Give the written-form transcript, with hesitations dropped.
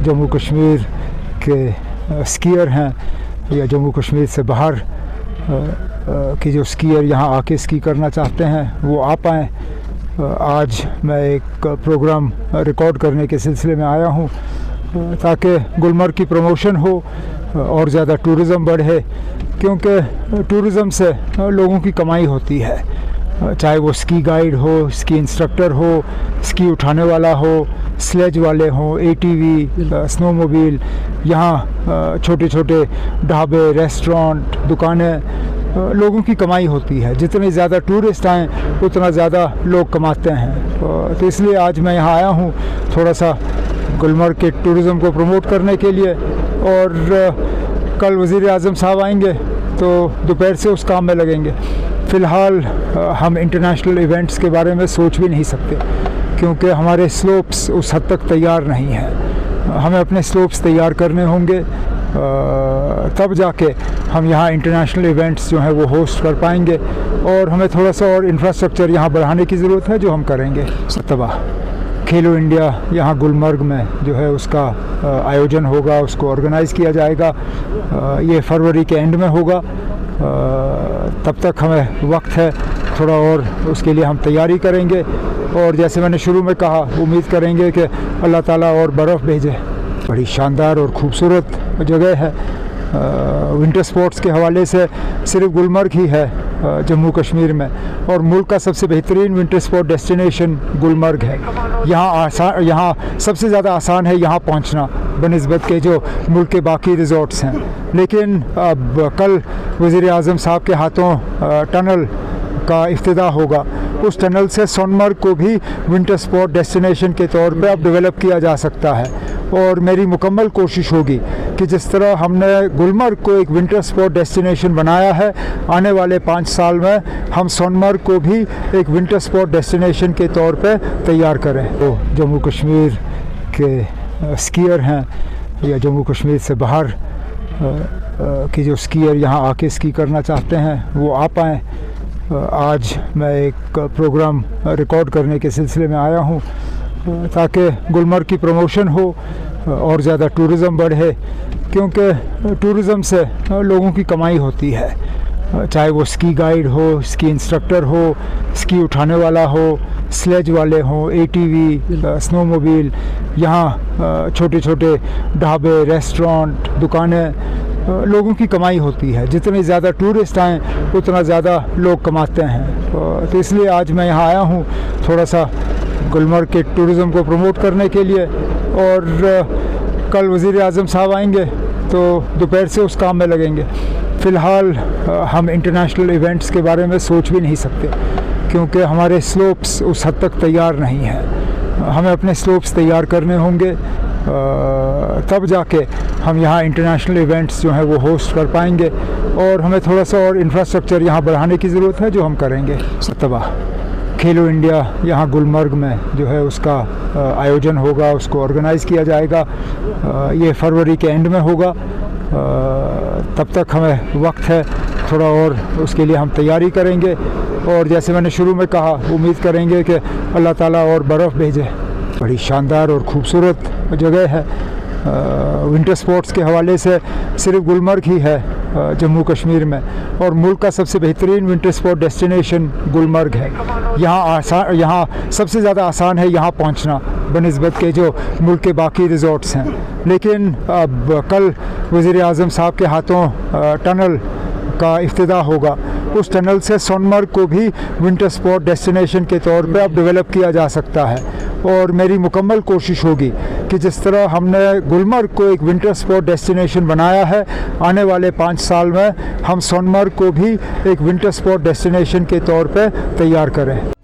जम्मू कश्मीर के स्कीयर हैं या जम्मू कश्मीर से बाहर कि जो स्कीयर यहाँ आके स्की करना चाहते हैं वो आ पाएँ। आज मैं एक प्रोग्राम रिकॉर्ड करने के सिलसिले में आया हूँ ताकि गुलमर्ग की प्रमोशन हो और ज़्यादा टूरिज़म बढ़े, क्योंकि टूरिज़म से लोगों की कमाई होती है, चाहे वो स्की गाइड हो, स्की इंस्ट्रक्टर हो, स्की उठाने वाला हो, स्लेज वाले हों, ATV, स्नोमोबिल। यहाँ छोटे छोटे ढाबे, रेस्टोरेंट, दुकानें, लोगों की कमाई होती है। जितने ज़्यादा टूरिस्ट आएँ उतना ज़्यादा लोग कमाते हैं। तो इसलिए आज मैं यहाँ आया हूँ थोड़ा सा गुलमर्ग के टूरिज़म को प्रमोट करने के लिए। और कल वज़ीर आज़म साहब आएंगे तो दोपहर से उस काम में लगेंगे। फ़िलहाल हम इंटरनेशनल इवेंट्स के बारे में सोच भी नहीं सकते, क्योंकि हमारे स्लोप्स उस हद तक तैयार नहीं हैं। हमें अपने स्लोप्स तैयार करने होंगे, तब जाके हम यहाँ इंटरनेशनल इवेंट्स जो हैं वो होस्ट कर पाएंगे। और हमें थोड़ा सा और इंफ्रास्ट्रक्चर यहाँ बढ़ाने की ज़रूरत है, जो हम करेंगे। तबाह खेलो इंडिया यहाँ गुलमर्ग में जो है उसका आयोजन होगा, उसको ऑर्गेनाइज़ किया जाएगा। ये फरवरी के एंड में होगा। तब तक हमें वक्त है थोड़ा, और उसके लिए हम तैयारी करेंगे। और जैसे मैंने शुरू में कहा, उम्मीद करेंगे कि अल्लाह ताला और बर्फ़ भेजे। बड़ी शानदार और ख़ूबसूरत जगह है। विंटर स्पोर्ट्स के हवाले से सिर्फ गुलमर्ग ही है जम्मू कश्मीर में, और मुल्क का सबसे बेहतरीन विंटर स्पोर्ट डेस्टिनेशन गुलमर्ग है। यहाँ सबसे ज़्यादा आसान है यहाँ पहुँचना बनिस्बत के जो मुल्क के बाकी रिज़ॉर्ट्स हैं। लेकिन अब कल वज़ीर आज़म साहब के हाथों टनल का इफ्तिताह होगा। उस टनल से सोनमर्ग को भी विंटर स्पोर्ट डेस्टिनेशन के तौर पे अब डेवलप किया जा सकता है। और मेरी मुकम्मल कोशिश होगी कि जिस तरह हमने गुलमर्ग को एक विंटर स्पोर्ट डेस्टिनेशन बनाया है, आने वाले 5 साल में हम सोनमर्ग को भी एक विंटर स्पोर्ट डेस्टिनेशन के तौर पे तैयार करें। तो जम्मू कश्मीर के स्कीयर हैं या जम्मू कश्मीर से बाहर कि जो स्कीयर यहाँ आके स्की करना चाहते हैं वो आ पाएँ। आज मैं एक प्रोग्राम रिकॉर्ड करने के सिलसिले में आया हूँ ताकि गुलमर्ग की प्रमोशन हो और ज़्यादा टूरिज़म बढ़े, क्योंकि टूरिज़म से लोगों की कमाई होती है, चाहे वो स्की गाइड हो, स्की इंस्ट्रक्टर हो, स्की उठाने वाला हो, स्लेज वाले हों, ATV, स्नोमोबिल। यहाँ छोटे छोटे ढाबे, रेस्टोरेंट, दुकानें, लोगों की कमाई होती है। जितने ज़्यादा टूरिस्ट आएँ उतना ज़्यादा लोग कमाते हैं। तो इसलिए आज मैं यहाँ आया हूँ थोड़ा सा गुलमर्ग के टूरिज़म को प्रमोट करने के लिए। और कल वज़ीर आज़म साहब आएंगे तो दोपहर से उस काम में लगेंगे। फ़िलहाल हम इंटरनेशनल इवेंट्स के बारे में सोच भी नहीं सकते, क्योंकि हमारे स्लोप्स उस हद तक तैयार नहीं हैं। हमें अपने स्लोप्स तैयार करने होंगे, तब जाके हम यहाँ इंटरनेशनल इवेंट्स जो हैं वो होस्ट कर पाएंगे। और हमें थोड़ा सा और इंफ्रास्ट्रक्चर यहाँ बढ़ाने की ज़रूरत है, जो हम करेंगे। तबाह खेलो इंडिया यहाँ गुलमर्ग में जो है उसका आयोजन होगा, उसको ऑर्गेनाइज़ किया जाएगा। ये फरवरी के एंड में होगा। तब तक हमें वक्त है थोड़ा, और उसके लिए हम तैयारी करेंगे। और जैसे मैंने शुरू में कहा, उम्मीद करेंगे कि अल्लाह ताला और बर्फ़ भेजे। बड़ी शानदार और ख़ूबसूरत जगह है। विंटर स्पोर्ट्स के हवाले से सिर्फ गुलमर्ग ही है जम्मू कश्मीर में, और मुल्क का सबसे बेहतरीन विंटर स्पोर्ट डेस्टिनेशन गुलमर्ग है। यहाँ सबसे ज़्यादा आसान है यहाँ पहुँचना बनिस्बत के जो मुल्क के बाकी रिज़ॉर्ट्स हैं। लेकिन अब कल वज़ीर आज़म साहब के हाथों टनल का इफ्तिताह होगा। उस टनल से सोनमर्ग को भी विंटर स्पोर्ट डेस्टिनेशन के तौर पे अब डेवलप किया जा सकता है। और मेरी मुकम्मल कोशिश होगी कि जिस तरह हमने गुलमर्ग को एक विंटर स्पोर्ट डेस्टिनेशन बनाया है, आने वाले 5 साल में हम सोनमर्ग को भी एक विंटर स्पोर्ट डेस्टिनेशन के तौर पे तैयार करें।